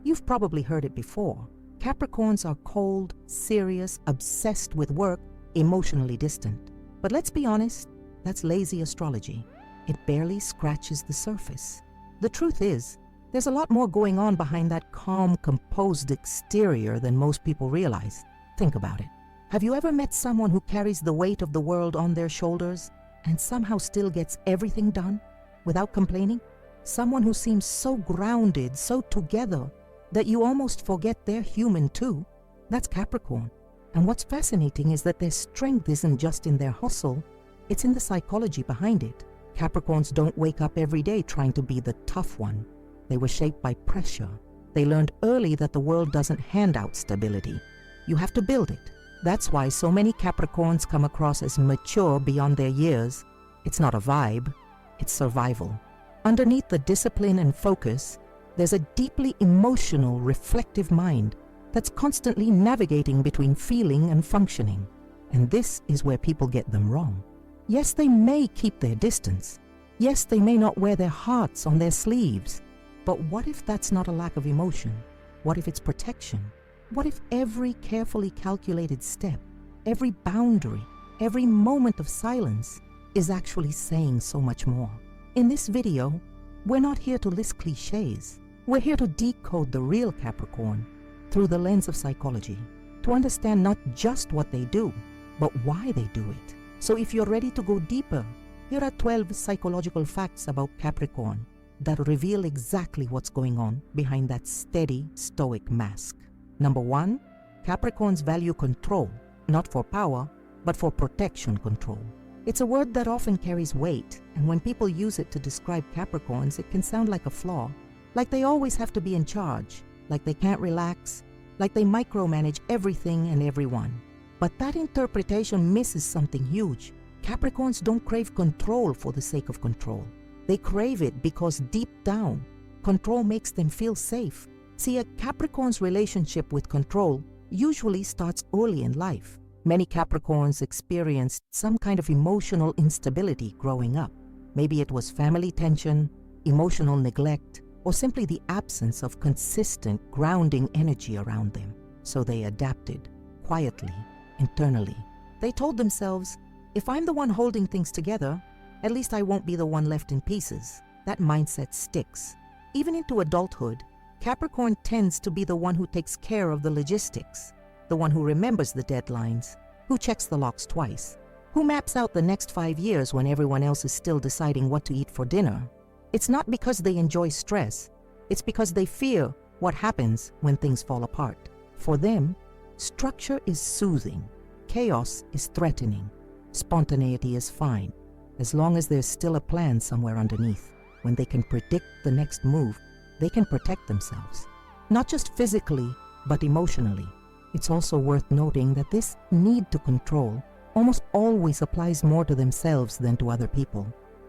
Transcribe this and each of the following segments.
You've probably heard it before. Capricorns are cold, serious, obsessed with work, emotionally distant. But let's be honest, that's lazy astrology. It barely scratches the surface. The truth is, there's a lot more going on behind that calm, composed exterior than most people realize. Think about it. Have you ever met someone who carries the weight of the world on their shoulders and somehow still gets everything done without complaining? Someone who seems so grounded, so together, that you almost forget they're human too? That's Capricorn. And what's fascinating is that their strength isn't just in their hustle, it's in the psychology behind it. Capricorns don't wake up every day trying to be the tough one. They were shaped by pressure. They learned early that the world doesn't hand out stability. You have to build it. That's why so many Capricorns come across as mature beyond their years. It's not a vibe, it's survival. Underneath the discipline and focus, there's a deeply emotional, reflective mind that's constantly navigating between feeling and functioning. And this is where people get them wrong. Yes, they may keep their distance. Yes, they may not wear their hearts on their sleeves. But what if that's not a lack of emotion? What if it's protection? What if every carefully calculated step, every boundary, every moment of silence is actually saying so much more? In this video, we're not here to list clichés. We're here to decode the real Capricorn through the lens of psychology, to understand not just what they do, but why they do it. So if you're ready to go deeper, here are 12 psychological facts about Capricorn that reveal exactly what's going on behind that steady, stoic mask. Number 1, Capricorns value control, not for power, but for protection control. It's a word that often carries weight, and when people use it to describe Capricorns, it can sound like a flaw, like they always have to be in charge, like they can't relax, like they micromanage everything and everyone. But that interpretation misses something huge. Capricorns don't crave control for the sake of control. They crave it because deep down, control makes them feel safe. See, a Capricorn's relationship with control usually starts early in life. Many Capricorns experienced some kind of emotional instability growing up. Maybe it was family tension, emotional neglect, or simply the absence of consistent, grounding energy around them. So they adapted, quietly, internally. They told themselves, if I'm the one holding things together, at least I won't be the one left in pieces. That mindset sticks. Even into adulthood, Capricorn tends to be the one who takes care of the logistics, the one who remembers the deadlines, who checks the locks twice, who maps out the next 5 years when everyone else is still deciding what to eat for dinner. It's not because they enjoy stress, it's because they fear what happens when things fall apart. For them, structure is soothing, chaos is threatening, spontaneity is fine, as long as there's still a plan somewhere underneath. When they can predict the next move, they can protect themselves, not just physically, but emotionally. It's also worth noting that this need to control almost always applies more to themselves than to other people.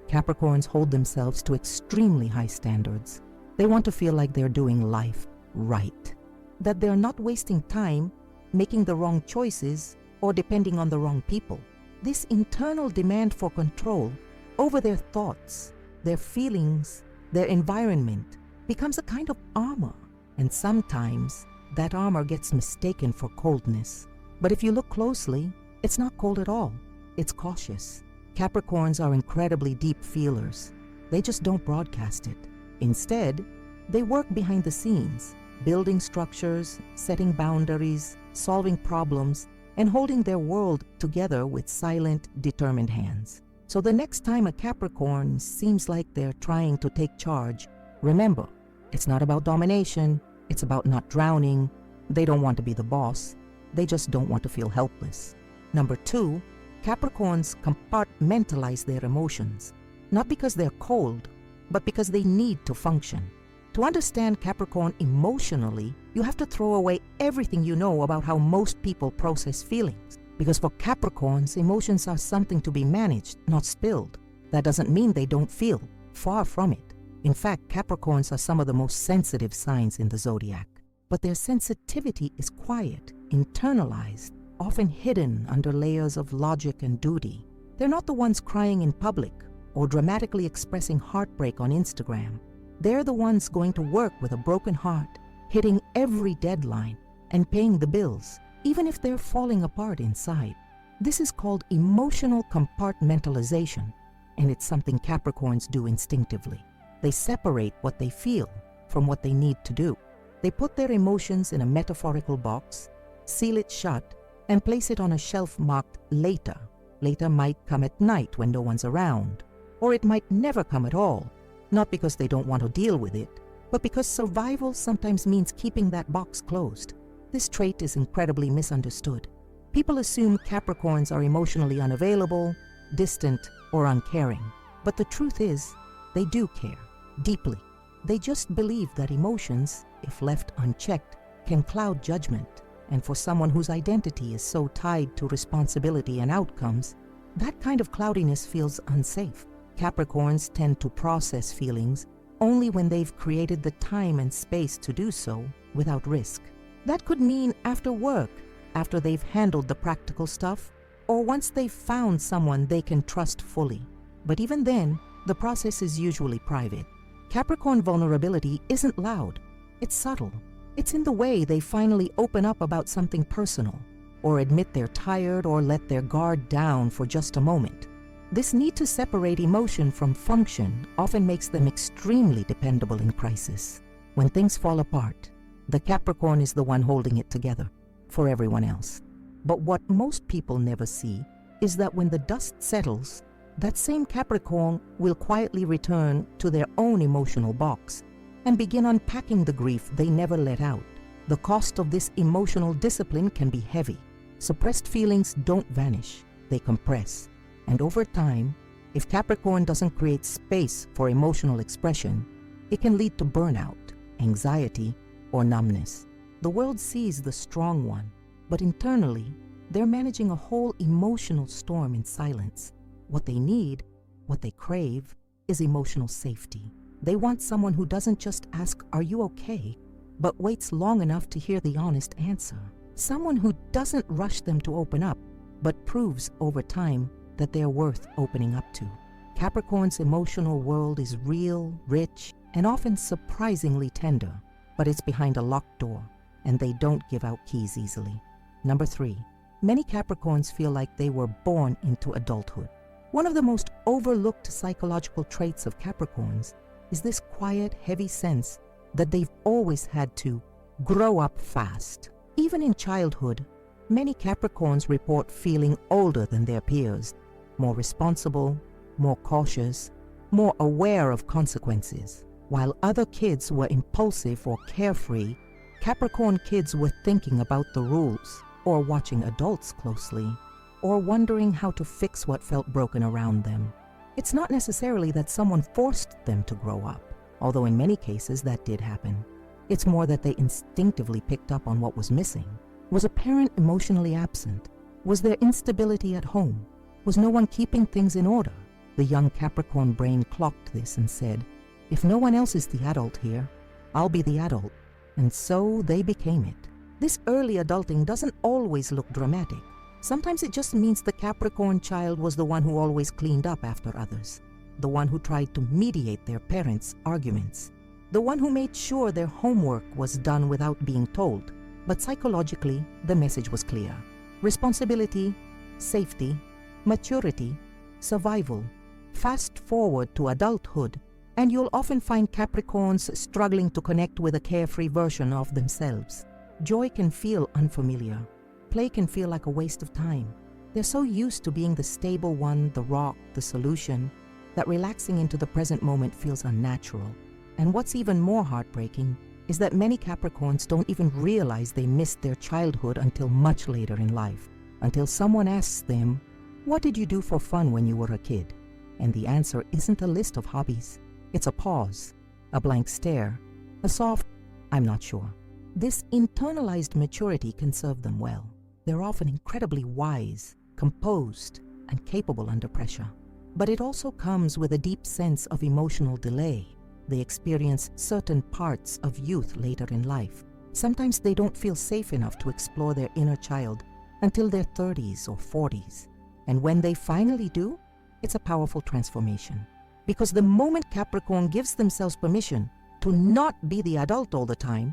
Capricorns hold themselves to extremely high standards. They want to feel like they're doing life right, that they're not wasting time making the wrong choices or depending on the wrong people. This internal demand for control over their thoughts, their feelings, their environment becomes a kind of armor, and sometimes that armor gets mistaken for coldness. But if you look closely, it's not cold at all. It's cautious. Capricorns are incredibly deep feelers. They just don't broadcast it. Instead, they work behind the scenes, building structures, setting boundaries, solving problems, and holding their world together with silent, determined hands. So the next time a Capricorn seems like they're trying to take charge, remember, it's not about domination, it's about not drowning. They don't want to be the boss, they just don't want to feel helpless. Number 2, Capricorns compartmentalize their emotions, not because they're cold, but because they need to function. To understand Capricorn emotionally, you have to throw away everything you know about how most people process feelings. Because for Capricorns, emotions are something to be managed, not spilled. That doesn't mean they don't feel, far from it. In fact, Capricorns are some of the most sensitive signs in the zodiac. But their sensitivity is quiet, internalized, often hidden under layers of logic and duty. They're not the ones crying in public or dramatically expressing heartbreak on Instagram. They're the ones going to work with a broken heart, hitting every deadline and paying the bills, even if they're falling apart inside. This is called emotional compartmentalization, and it's something Capricorns do instinctively. They separate what they feel from what they need to do. They put their emotions in a metaphorical box, seal it shut, and place it on a shelf marked later. Later might come at night when no one's around, or it might never come at all, not because they don't want to deal with it, but because survival sometimes means keeping that box closed. This trait is incredibly misunderstood. People assume Capricorns are emotionally unavailable, distant, or uncaring. But the truth is, they do care, deeply. They just believe that emotions, if left unchecked, can cloud judgment. And for someone whose identity is so tied to responsibility and outcomes, that kind of cloudiness feels unsafe. Capricorns tend to process feelings only when they've created the time and space to do so without risk. That could mean after work, after they've handled the practical stuff, or once they've found someone they can trust fully. But even then, the process is usually private. Capricorn vulnerability isn't loud, it's subtle. It's in the way they finally open up about something personal, or admit they're tired or let their guard down for just a moment. This need to separate emotion from function often makes them extremely dependable in crisis. When things fall apart, the Capricorn is the one holding it together for everyone else. But what most people never see is that when the dust settles, that same Capricorn will quietly return to their own emotional box and begin unpacking the grief they never let out. The cost of this emotional discipline can be heavy. Suppressed feelings don't vanish, they compress. And over time, if Capricorn doesn't create space for emotional expression, it can lead to burnout, anxiety, or numbness. The world sees the strong one, but internally, they're managing a whole emotional storm in silence. What they need, what they crave, is emotional safety. They want someone who doesn't just ask, "Are you okay?" but waits long enough to hear the honest answer. Someone who doesn't rush them to open up, but proves over time that they're worth opening up to. Capricorn's emotional world is real, rich, and often surprisingly tender, but it's behind a locked door, and they don't give out keys easily. Number 3, many Capricorns feel like they were born into adulthood. One of the most overlooked psychological traits of Capricorns is this quiet, heavy sense that they've always had to grow up fast. Even in childhood, many Capricorns report feeling older than their peers, more responsible, more cautious, more aware of consequences. While other kids were impulsive or carefree, Capricorn kids were thinking about the rules, or watching adults closely, or wondering how to fix what felt broken around them. It's not necessarily that someone forced them to grow up, although in many cases that did happen. It's more that they instinctively picked up on what was missing. Was a parent emotionally absent? Was there instability at home? Was no one keeping things in order? The young Capricorn brain clocked this and said, "If no one else is the adult here, I'll be the adult." And so they became it. This early adulting doesn't always look dramatic. Sometimes it just means the Capricorn child was the one who always cleaned up after others, the one who tried to mediate their parents' arguments, the one who made sure their homework was done without being told. But psychologically, the message was clear. Responsibility, safety, maturity, survival. Fast forward to adulthood, and you'll often find Capricorns struggling to connect with a carefree version of themselves. Joy can feel unfamiliar. Play can feel like a waste of time. They're so used to being the stable one, the rock, the solution, that relaxing into the present moment feels unnatural. And what's even more heartbreaking is that many Capricorns don't even realize they missed their childhood until much later in life, until someone asks them, "What did you do for fun when you were a kid?" And the answer isn't a list of hobbies. It's a pause, a blank stare, a soft, "I'm not sure." This internalized maturity can serve them well. They're often incredibly wise, composed, and capable under pressure. But it also comes with a deep sense of emotional delay. They experience certain parts of youth later in life. Sometimes they don't feel safe enough to explore their inner child until their 30s or 40s. And when they finally do, it's a powerful transformation. Because the moment Capricorn gives themselves permission to not be the adult all the time,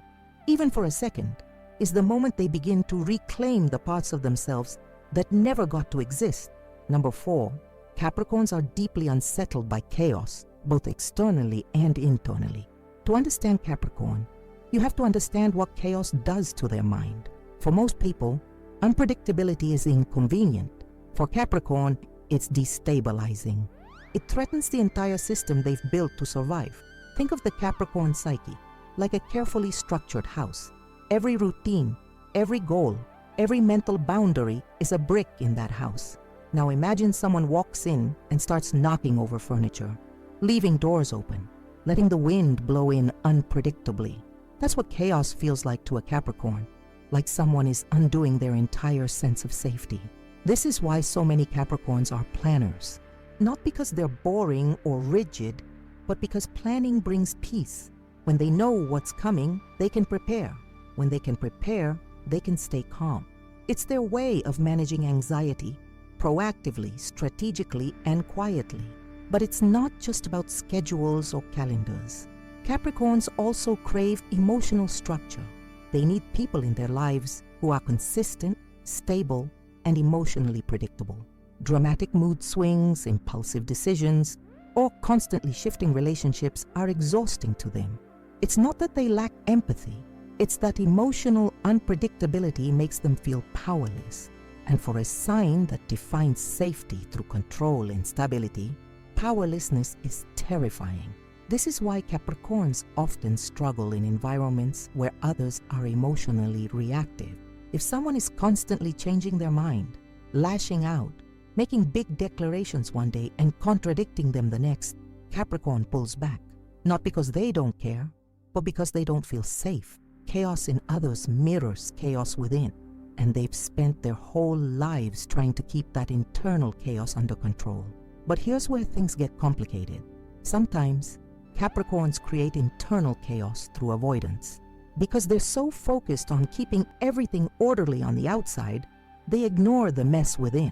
even for a second, is the moment they begin to reclaim the parts of themselves that never got to exist. Number 4, Capricorns are deeply unsettled by chaos, both externally and internally. To understand Capricorn, you have to understand what chaos does to their mind. For most people, unpredictability is inconvenient. For Capricorn, it's destabilizing. It threatens the entire system they've built to survive. Think of the Capricorn psyche like a carefully structured house. Every routine, every goal, every mental boundary is a brick in that house. Now imagine someone walks in and starts knocking over furniture, leaving doors open, letting the wind blow in unpredictably. That's what chaos feels like to a Capricorn, like someone is undoing their entire sense of safety. This is why so many Capricorns are planners. Not because they're boring or rigid, but because planning brings peace. When they know what's coming, they can prepare. When they can prepare, they can stay calm. It's their way of managing anxiety, proactively, strategically, and quietly. But it's not just about schedules or calendars. Capricorns also crave emotional structure. They need people in their lives who are consistent, stable, and emotionally predictable. Dramatic mood swings, impulsive decisions, or constantly shifting relationships are exhausting to them. It's not that they lack empathy. It's that emotional unpredictability makes them feel powerless. And for a sign that defines safety through control and stability, powerlessness is terrifying. This is why Capricorns often struggle in environments where others are emotionally reactive. If someone is constantly changing their mind, lashing out, making big declarations one day and contradicting them the next, Capricorn pulls back. Not because they don't care, but because they don't feel safe. Chaos in others mirrors chaos within, and they've spent their whole lives trying to keep that internal chaos under control. But here's where things get complicated. Sometimes, Capricorns create internal chaos through avoidance. Because they're so focused on keeping everything orderly on the outside, they ignore the mess within.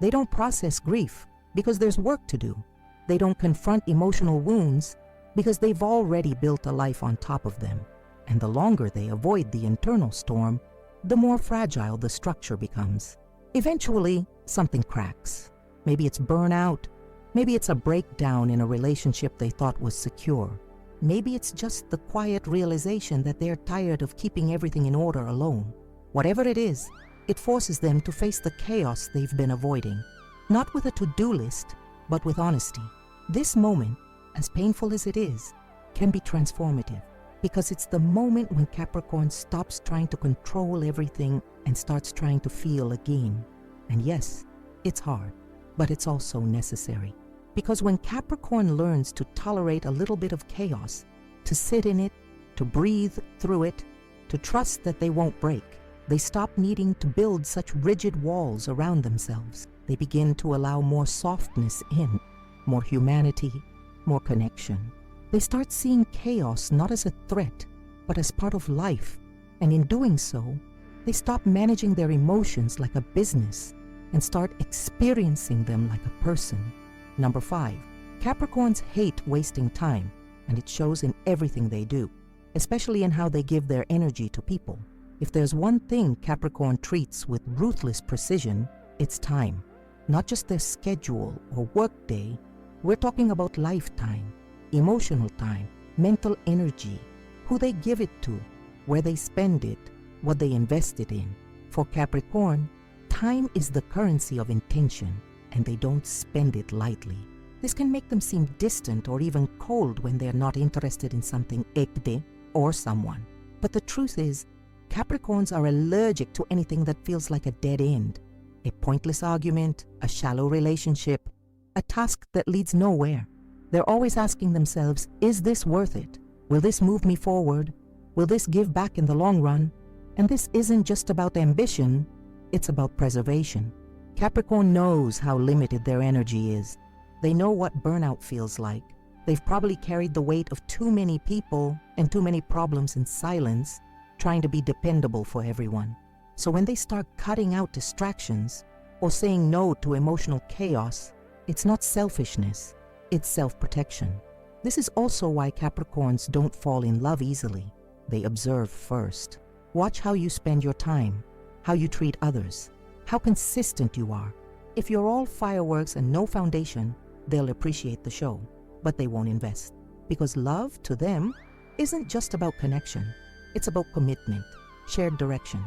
They don't process grief because there's work to do. They don't confront emotional wounds because they've already built a life on top of them. And the longer they avoid the internal storm, the more fragile the structure becomes. Eventually, something cracks. Maybe it's burnout. Maybe it's a breakdown in a relationship they thought was secure. Maybe it's just the quiet realization that they're tired of keeping everything in order alone. Whatever it is, it forces them to face the chaos they've been avoiding. Not with a to-do list, but with honesty. This moment, as painful as it is, can be transformative. Because it's the moment when Capricorn stops trying to control everything and starts trying to feel again. And yes, it's hard, but it's also necessary. Because when Capricorn learns to tolerate a little bit of chaos, to sit in it, to breathe through it, to trust that they won't break, they stop needing to build such rigid walls around themselves. They begin to allow more softness in, more humanity, more connection. They start seeing chaos not as a threat, but as part of life. And in doing so, they stop managing their emotions like a business and start experiencing them like a person. Number 5, Capricorns hate wasting time, and it shows in everything they do, especially in how they give their energy to people. If there's one thing Capricorn treats with ruthless precision, it's time. Not just their schedule or workday. We're talking about lifetime, emotional time, mental energy, who they give it to, where they spend it, what they invest it in. For Capricorn, time is the currency of intention, and they don't spend it lightly. This can make them seem distant or even cold when they're not interested in something ekde or someone. But the truth is, Capricorns are allergic to anything that feels like a dead end, a pointless argument, a shallow relationship, a task that leads nowhere. They're always asking themselves, is this worth it? Will this move me forward? Will this give back in the long run? And this isn't just about ambition, it's about preservation. Capricorn knows how limited their energy is. They know what burnout feels like. They've probably carried the weight of too many people and too many problems in silence, trying to be dependable for everyone. So when they start cutting out distractions or saying no to emotional chaos, it's not selfishness, it's self-protection. This is also why Capricorns don't fall in love easily. They observe first. Watch how you spend your time, how you treat others, how consistent you are. If you're all fireworks and no foundation, they'll appreciate the show, but they won't invest. Because love, to them, isn't just about connection. It's about commitment, shared direction,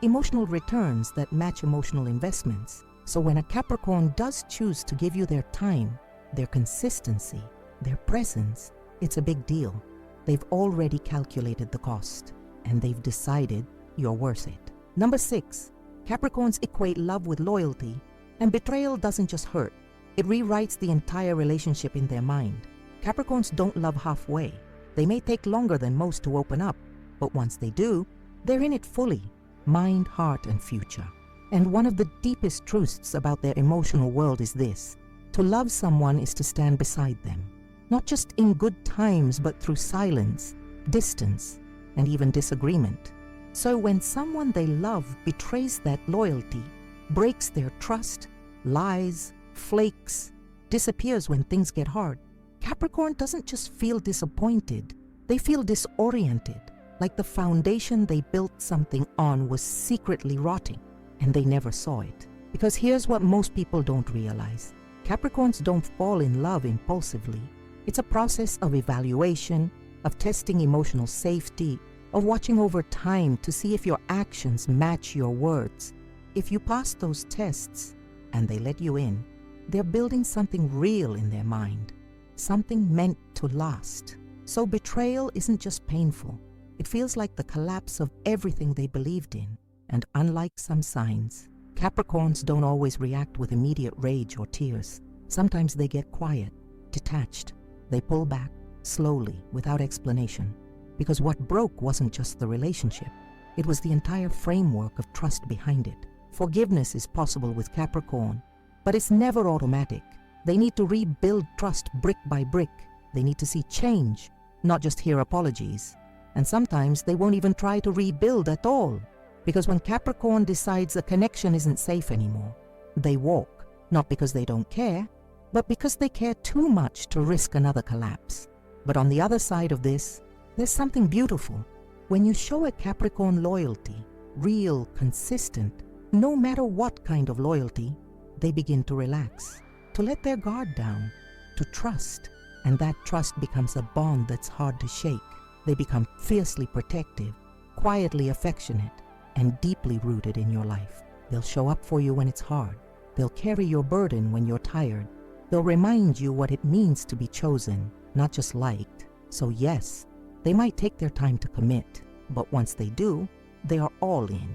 emotional returns that match emotional investments. So when a Capricorn does choose to give you their time, their consistency, their presence, it's a big deal. They've already calculated the cost, and they've decided you're worth it. Number 6, Capricorns equate love with loyalty, and betrayal doesn't just hurt. It rewrites the entire relationship in their mind. Capricorns don't love halfway. They may take longer than most to open up, but once they do, they're in it fully, mind, heart, and future. And one of the deepest truths about their emotional world is this: to love someone is to stand beside them, not just in good times, but through silence, distance, and even disagreement. So when someone they love betrays that loyalty, breaks their trust, lies, flakes, disappears when things get hard, Capricorn doesn't just feel disappointed, they feel disoriented, like the foundation they built something on was secretly rotting, and they never saw it. Because here's what most people don't realize: Capricorns don't fall in love impulsively. It's a process of evaluation, of testing emotional safety, of watching over time to see if your actions match your words. If you pass those tests and they let you in, they're building something real in their mind, something meant to last. So betrayal isn't just painful. It feels like the collapse of everything they believed in. And unlike some signs, Capricorns don't always react with immediate rage or tears. Sometimes they get quiet, detached. They pull back, slowly, without explanation. Because what broke wasn't just the relationship. It was the entire framework of trust behind it. Forgiveness is possible with Capricorn, but it's never automatic. They need to rebuild trust brick by brick. They need to see change, not just hear apologies. And sometimes they won't even try to rebuild at all. Because when Capricorn decides a connection isn't safe anymore, they walk, not because they don't care, but because they care too much to risk another collapse. But on the other side of this, there's something beautiful. When you show a Capricorn loyalty, real, consistent, no matter what kind of loyalty, they begin to relax, to let their guard down, to trust. And that trust becomes a bond that's hard to shake. They become fiercely protective, quietly affectionate, and deeply rooted in your life. They'll show up for you when it's hard. They'll carry your burden when you're tired. They'll remind you what it means to be chosen, not just liked. So yes, they might take their time to commit, but once they do, they are all in,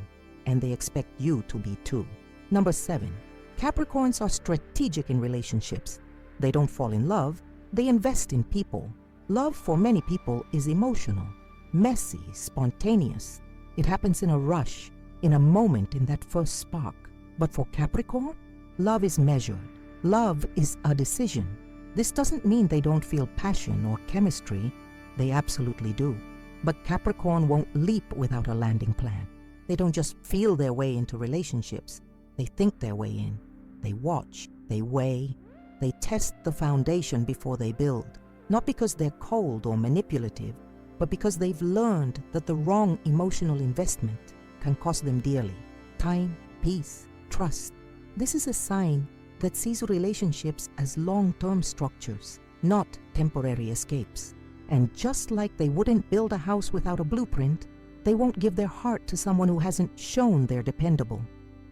and they expect you to be too. Number 7, Capricorns are strategic in relationships. They don't fall in love, they invest in people. Love for many people is emotional, messy, spontaneous. It happens in a rush, in a moment, in that first spark. But for Capricorn, love is measured. Love is a decision. This doesn't mean they don't feel passion or chemistry. They absolutely do. But Capricorn won't leap without a landing plan. They don't just feel their way into relationships. They think their way in. They watch, they weigh, they test the foundation before they build. Not because they're cold or manipulative, but because they've learned that the wrong emotional investment can cost them dearly. Time, peace, trust. This is a sign that sees relationships as long-term structures, not temporary escapes. And just like they wouldn't build a house without a blueprint, they won't give their heart to someone who hasn't shown they're dependable.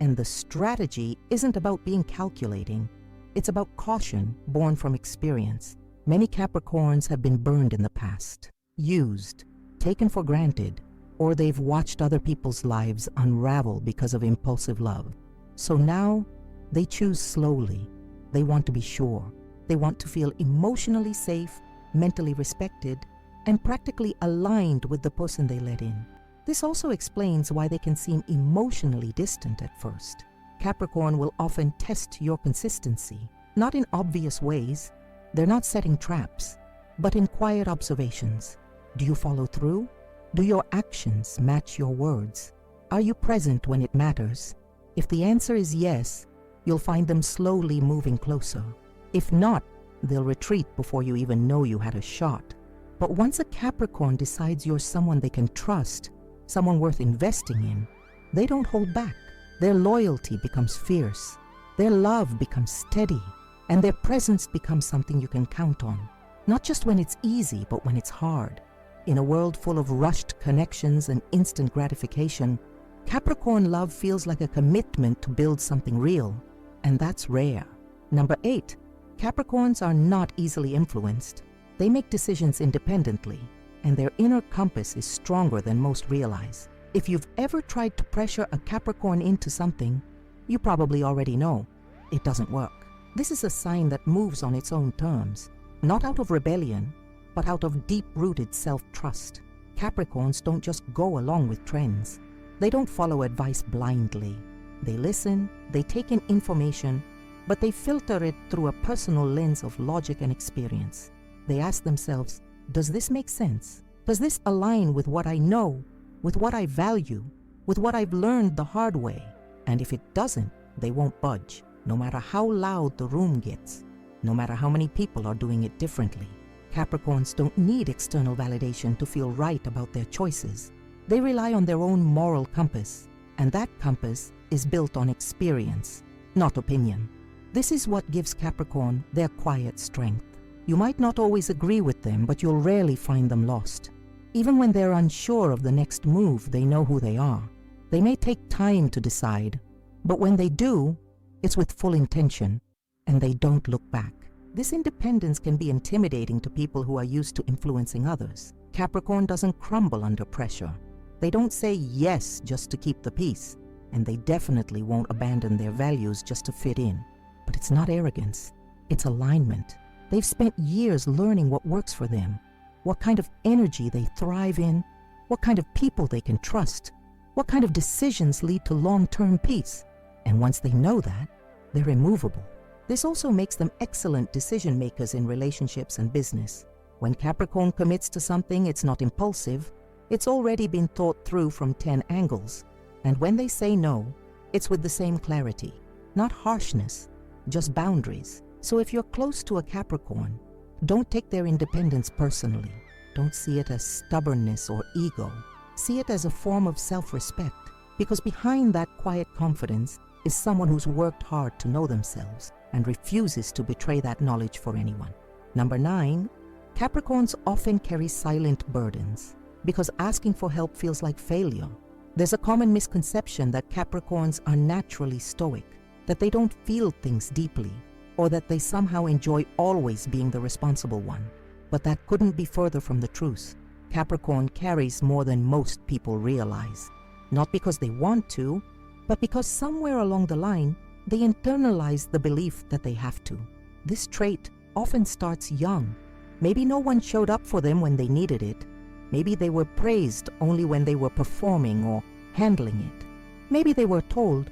And the strategy isn't about being calculating. It's about caution born from experience. Many Capricorns have been burned in the past, used, taken for granted, or they've watched other people's lives unravel because of impulsive love. So now, they choose slowly. They want to be sure. They want to feel emotionally safe, mentally respected, and practically aligned with the person they let in. This also explains why they can seem emotionally distant at first. Capricorn will often test your consistency, not in obvious ways. They're not setting traps, but in quiet observations. Do you follow through? Do your actions match your words? Are you present when it matters? If the answer is yes, you'll find them slowly moving closer. If not, they'll retreat before you even know you had a shot. But once a Capricorn decides you're someone they can trust, someone worth investing in, they don't hold back. Their loyalty becomes fierce, their love becomes steady, and their presence becomes something you can count on. Not just when it's easy, but when it's hard. In a world full of rushed connections and instant gratification, Capricorn love feels like a commitment to build something real, and that's rare. Number 8, Capricorns are not easily influenced. They make decisions independently, and their inner compass is stronger than most realize. If you've ever tried to pressure a Capricorn into something, you probably already know it doesn't work. This is a sign that moves on its own terms, not out of rebellion, but out of deep-rooted self-trust. Capricorns don't just go along with trends. They don't follow advice blindly. They listen, they take in information, but they filter it through a personal lens of logic and experience. They ask themselves, does this make sense? Does this align with what I know, with what I value, with what I've learned the hard way? And if it doesn't, they won't budge, no matter how loud the room gets, no matter how many people are doing it differently. Capricorns don't need external validation to feel right about their choices. They rely on their own moral compass, and that compass is built on experience, not opinion. This is what gives Capricorn their quiet strength. You might not always agree with them, but you'll rarely find them lost. Even when they're unsure of the next move, they know who they are. They may take time to decide, but when they do, it's with full intention, and they don't look back. This independence can be intimidating to people who are used to influencing others. Capricorn doesn't crumble under pressure. They don't say yes just to keep the peace, and they definitely won't abandon their values just to fit in. But it's not arrogance, it's alignment. They've spent years learning what works for them, what kind of energy they thrive in, what kind of people they can trust, what kind of decisions lead to long-term peace. And once they know that, they're immovable. This also makes them excellent decision makers in relationships and business. When Capricorn commits to something, it's not impulsive. It's already been thought through from 10 angles. And when they say no, it's with the same clarity, not harshness, just boundaries. So if you're close to a Capricorn, don't take their independence personally. Don't see it as stubbornness or ego. See it as a form of self-respect, because behind that quiet confidence is someone who's worked hard to know themselves and refuses to betray that knowledge for anyone. Number 9, Capricorns often carry silent burdens because asking for help feels like failure. There's a common misconception that Capricorns are naturally stoic, that they don't feel things deeply, or that they somehow enjoy always being the responsible one. But that couldn't be further from the truth. Capricorn carries more than most people realize, not because they want to, but because somewhere along the line, they internalize the belief that they have to. This trait often starts young. Maybe no one showed up for them when they needed it. Maybe they were praised only when they were performing or handling it. Maybe they were told,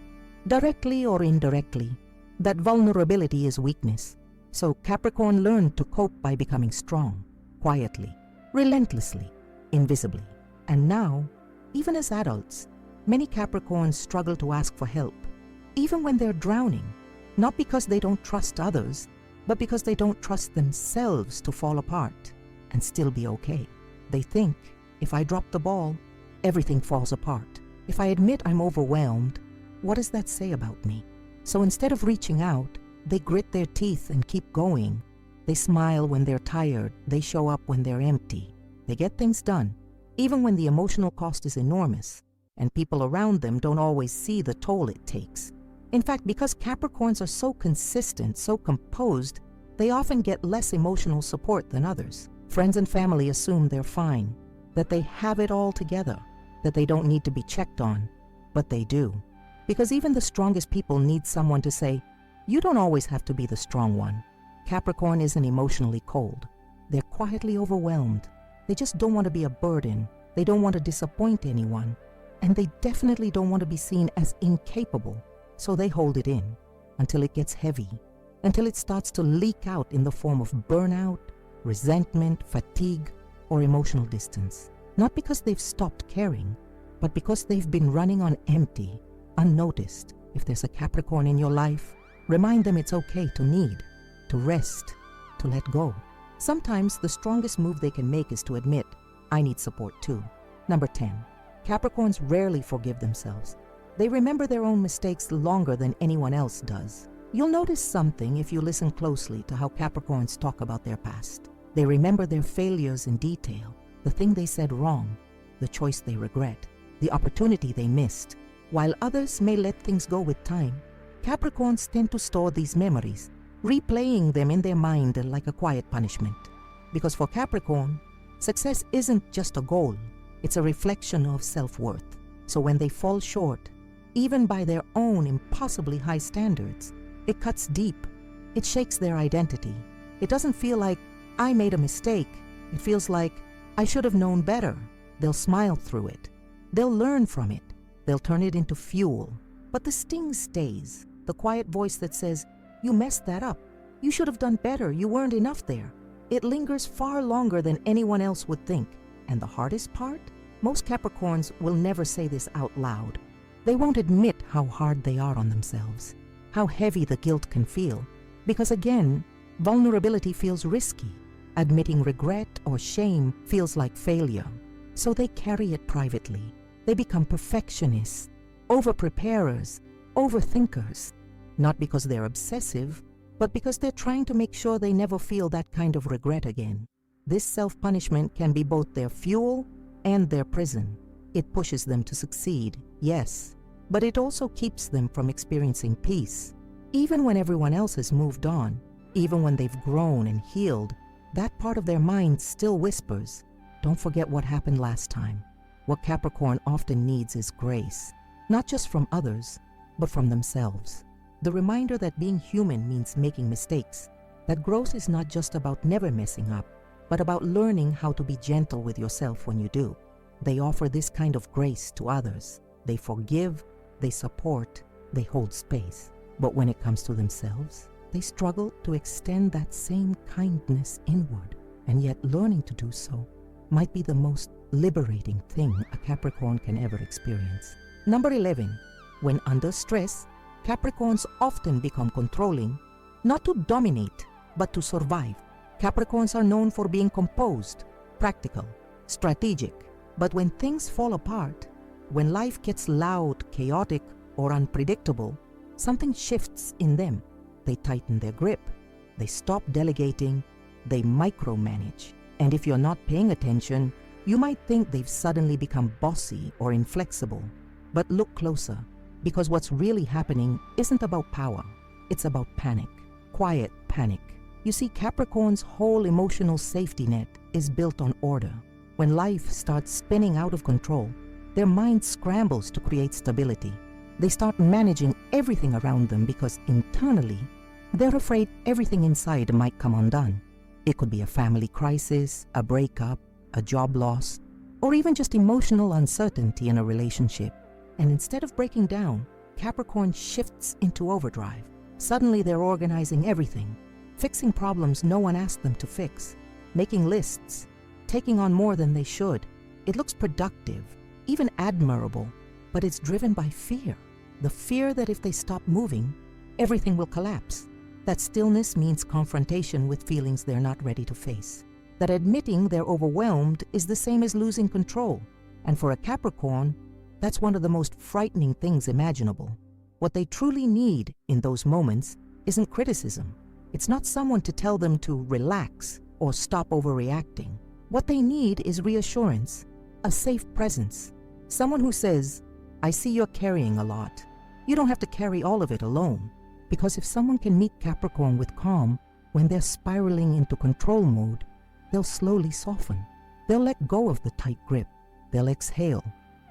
directly or indirectly, that vulnerability is weakness. So Capricorn learned to cope by becoming strong, quietly, relentlessly, invisibly. And now, even as adults, many Capricorns struggle to ask for help, even when they're drowning, not because they don't trust others, but because they don't trust themselves to fall apart and still be okay. They think, if I drop the ball, everything falls apart. If I admit I'm overwhelmed, what does that say about me? So instead of reaching out, they grit their teeth and keep going. They smile when they're tired. They show up when they're empty. They get things done, even when the emotional cost is enormous, and people around them don't always see the toll it takes. In fact, because Capricorns are so consistent, so composed, they often get less emotional support than others. Friends and family assume they're fine, that they have it all together, that they don't need to be checked on, but they do. Because even the strongest people need someone to say, you don't always have to be the strong one. Capricorn isn't emotionally cold. They're quietly overwhelmed. They just don't want to be a burden. They don't want to disappoint anyone. And they definitely don't want to be seen as incapable. So they hold it in until it gets heavy, until it starts to leak out in the form of burnout, resentment, fatigue, or emotional distance. Not because they've stopped caring, but because they've been running on empty, unnoticed. If there's a Capricorn in your life, remind them it's okay to need, to rest, to let go. Sometimes the strongest move they can make is to admit, I need support too. Number 10. Capricorns rarely forgive themselves. They remember their own mistakes longer than anyone else does. You'll notice something if you listen closely to how Capricorns talk about their past. They remember their failures in detail, the thing they said wrong, the choice they regret, the opportunity they missed. While others may let things go with time, Capricorns tend to store these memories, replaying them in their mind like a quiet punishment. Because for Capricorn, success isn't just a goal, it's a reflection of self-worth. So when they fall short, even by their own impossibly high standards, it cuts deep. It shakes their identity. It doesn't feel like, I made a mistake. It feels like, I should have known better. They'll smile through it. They'll learn from it. They'll turn it into fuel. But the sting stays, the quiet voice that says, you messed that up. You should have done better. You weren't enough there. It lingers far longer than anyone else would think. And the hardest part? Most Capricorns will never say this out loud. They won't admit how hard they are on themselves, how heavy the guilt can feel. Because again, vulnerability feels risky. Admitting regret or shame feels like failure. So they carry it privately. They become perfectionists, over-preparers, overthinkers. Not because they're obsessive, but because they're trying to make sure they never feel that kind of regret again. This self-punishment can be both their fuel and their prison. It pushes them to succeed, yes, but it also keeps them from experiencing peace. Even when everyone else has moved on, even when they've grown and healed, that part of their mind still whispers, don't forget what happened last time. What Capricorn often needs is grace, not just from others, but from themselves. The reminder that being human means making mistakes, that growth is not just about never messing up, but about learning how to be gentle with yourself when you do. They offer this kind of grace to others. They forgive, they support, they hold space. But when it comes to themselves, they struggle to extend that same kindness inward, and yet learning to do so might be the most liberating thing a Capricorn can ever experience. Number 11. When under stress, Capricorns often become controlling, not to dominate, but to survive. Capricorns are known for being composed, practical, strategic. But when things fall apart, when life gets loud, chaotic, or unpredictable, something shifts in them. They tighten their grip. They stop delegating. They micromanage. And if you're not paying attention, you might think they've suddenly become bossy or inflexible. But look closer, because what's really happening isn't about power. It's about panic, quiet panic. You see, Capricorn's whole emotional safety net is built on order. When life starts spinning out of control, their mind scrambles to create stability. They start managing everything around them because internally, they're afraid everything inside might come undone. It could be a family crisis, a breakup, a job loss, or even just emotional uncertainty in a relationship. And instead of breaking down, Capricorn shifts into overdrive. Suddenly they're organizing everything, fixing problems no one asked them to fix, making lists, taking on more than they should. It looks productive, even admirable, but it's driven by fear. The fear that if they stop moving, everything will collapse. That stillness means confrontation with feelings they're not ready to face. That admitting they're overwhelmed is the same as losing control. And for a Capricorn, that's one of the most frightening things imaginable. What they truly need in those moments isn't criticism. It's not someone to tell them to relax or stop overreacting. What they need is reassurance, a safe presence. Someone who says, I see you're carrying a lot. You don't have to carry all of it alone. Because if someone can meet Capricorn with calm when they're spiraling into control mode, they'll slowly soften. They'll let go of the tight grip. They'll exhale.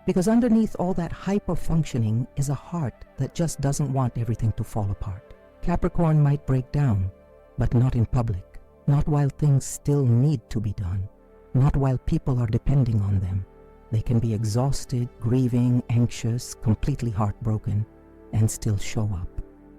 Because underneath all that hyper-functioning is a heart that just doesn't want everything to fall apart. Capricorn might break down, but not in public. Not while things still need to be done. Not while people are depending on them. They can be exhausted, grieving, anxious, completely heartbroken, and still show up.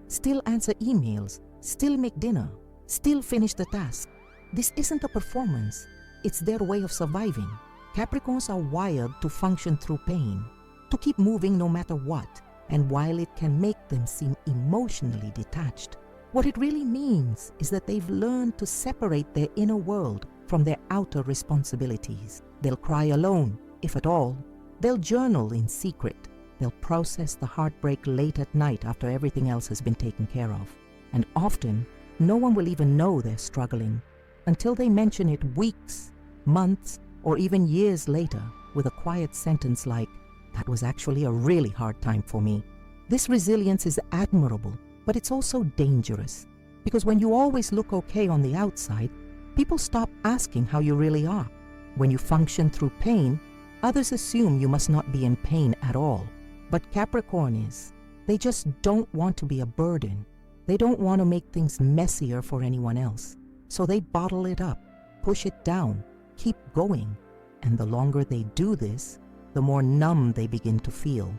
Still answer emails, still make dinner, still finish the task. This isn't a performance. It's their way of surviving. Capricorns are wired to function through pain, to keep moving no matter what. And while it can make them seem emotionally detached, What it really means is that they've learned to separate their inner world from their outer responsibilities. They'll cry alone, if at all. They'll journal in secret. They'll process the heartbreak late at night after everything else has been taken care of. And often, no one will even know they're struggling until they mention it weeks, months, or even years later with a quiet sentence like, "That was actually a really hard time for me." This resilience is admirable, but it's also dangerous, because when you always look okay on the outside, people stop asking how you really are. When you function through pain, others assume you must not be in pain at all. But Capricorn is. They just don't want to be a burden. They don't want to make things messier for anyone else. So they bottle it up, push it down, keep going. And the longer they do this, the more numb they begin to feel,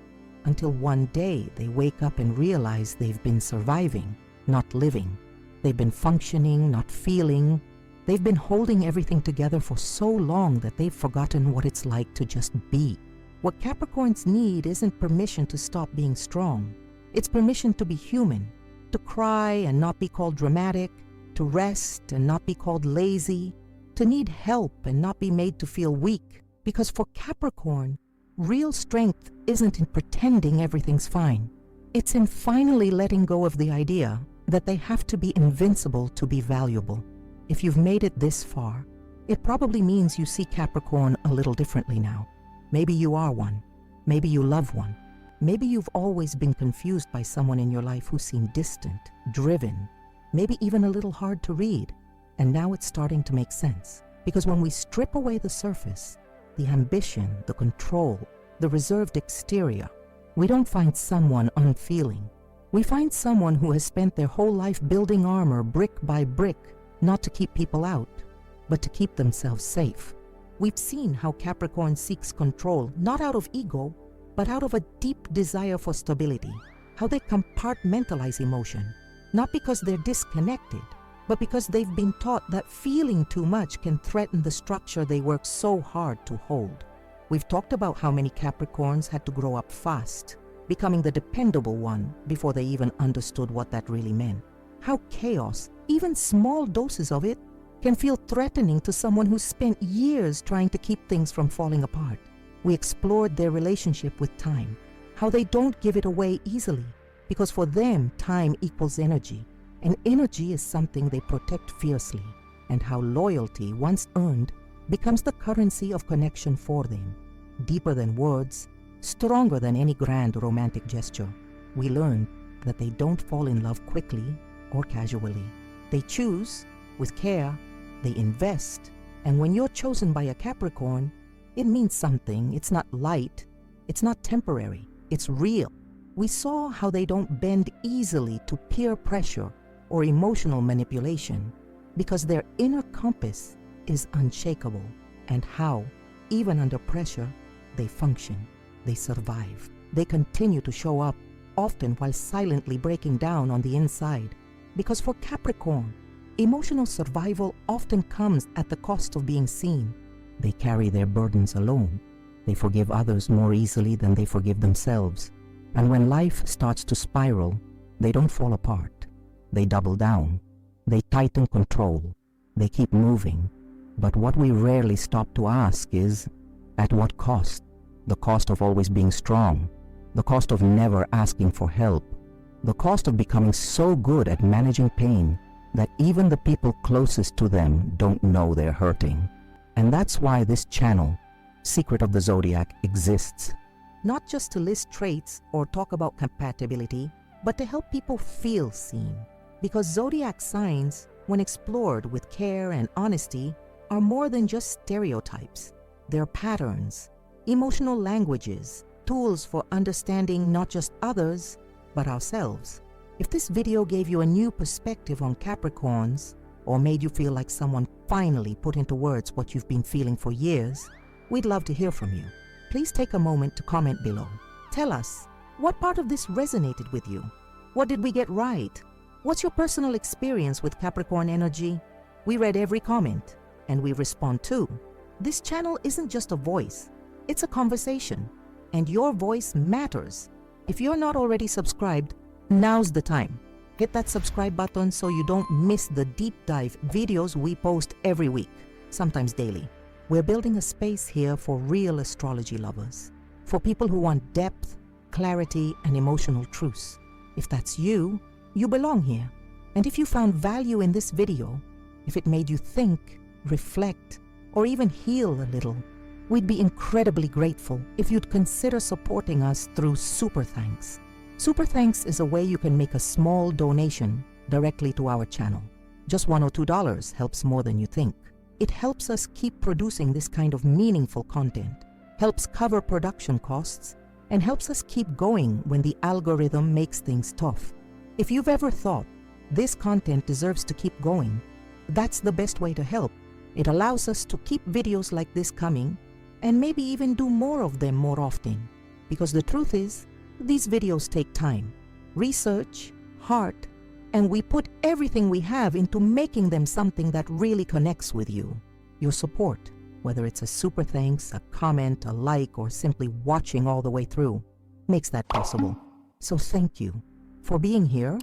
until one day they wake up and realize they've been surviving, not living. They've been functioning, not feeling. They've been holding everything together for so long that they've forgotten what it's like to just be. What Capricorns need isn't permission to stop being strong. It's permission to be human, to cry and not be called dramatic, to rest and not be called lazy, to need help and not be made to feel weak. Because for Capricorn, real strength isn't in pretending everything's fine. It's in finally letting go of the idea that they have to be invincible to be valuable. If you've made it this far, it probably means you see Capricorn a little differently now. Maybe you are one. Maybe you love one. Maybe you've always been confused by someone in your life who seemed distant, driven, maybe even a little hard to read. And now it's starting to make sense. Because when we strip away the surface, the ambition, the control, the reserved exterior, we don't find someone unfeeling. We find someone who has spent their whole life building armor brick by brick, not to keep people out, but to keep themselves safe. We've seen how Capricorn seeks control, not out of ego, but out of a deep desire for stability. How they compartmentalize emotion, not because they're disconnected, but because they've been taught that feeling too much can threaten the structure they work so hard to hold. We've talked about how many Capricorns had to grow up fast, becoming the dependable one before they even understood what that really meant. How chaos, even small doses of it, can feel threatening to someone who spent years trying to keep things from falling apart. We explored their relationship with time, how they don't give it away easily, because for them, time equals energy, and energy is something they protect fiercely, and how loyalty, once earned, becomes the currency of connection for them, deeper than words, stronger than any grand romantic gesture. We learned that they don't fall in love quickly or casually. They choose with care, they invest, and when you're chosen by a Capricorn, it means something. It's not light, it's not temporary, it's real. We saw how they don't bend easily to peer pressure or emotional manipulation because their inner compass is unshakable, and how, even under pressure, they function, they survive. They continue to show up, often while silently breaking down on the inside. Because for Capricorn, emotional survival often comes at the cost of being seen. They carry their burdens alone. They forgive others more easily than they forgive themselves. And when life starts to spiral, they don't fall apart. They double down. They tighten control. They keep moving. But what we rarely stop to ask is, at what cost? The cost of always being strong. The cost of never asking for help. The cost of becoming so good at managing pain that even the people closest to them don't know they're hurting. And that's why this channel, Secret of the Zodiac, exists. Not just to list traits or talk about compatibility, but to help people feel seen. Because zodiac signs, when explored with care and honesty, are more than just stereotypes. They're patterns, emotional languages, tools for understanding not just others, but ourselves. If this video gave you a new perspective on Capricorns, or made you feel like someone finally put into words what you've been feeling for years, we'd love to hear from you. Please take a moment to comment below. Tell us, what part of this resonated with you? What did we get right? What's your personal experience with Capricorn energy? We read every comment, and we respond too. This channel isn't just a voice, it's a conversation, and your voice matters. If you're not already subscribed, now's the time. Hit that subscribe button so you don't miss the deep dive videos we post every week, sometimes daily. We're building a space here for real astrology lovers, for people who want depth, clarity, and emotional truths. If that's you, you belong here. And if you found value in this video, if it made you think, reflect, or even heal a little, we'd be incredibly grateful if you'd consider supporting us through Super Thanks. Super Thanks is a way you can make a small donation directly to our channel. Just $1 or $2 helps more than you think. It helps us keep producing this kind of meaningful content, helps cover production costs, and helps us keep going when the algorithm makes things tough. If you've ever thought this content deserves to keep going, that's the best way to help. It allows us to keep videos like this coming and maybe even do more of them more often. Because the truth is, these videos take time, research, heart, and we put everything we have into making them something that really connects with you. Your support, whether it's a super thanks, a comment, a like, or simply watching all the way through, makes that possible. So thank you for being here,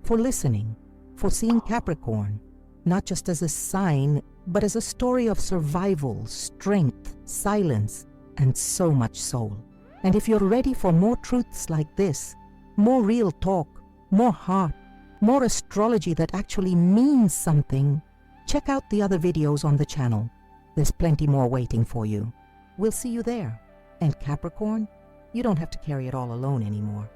for listening, for seeing Capricorn, not just as a sign, but as a story of survival, strength, silence, and so much soul. And if you're ready for more truths like this, more real talk, more heart, more astrology that actually means something, check out the other videos on the channel. There's plenty more waiting for you. We'll see you there. And Capricorn, you don't have to carry it all alone anymore.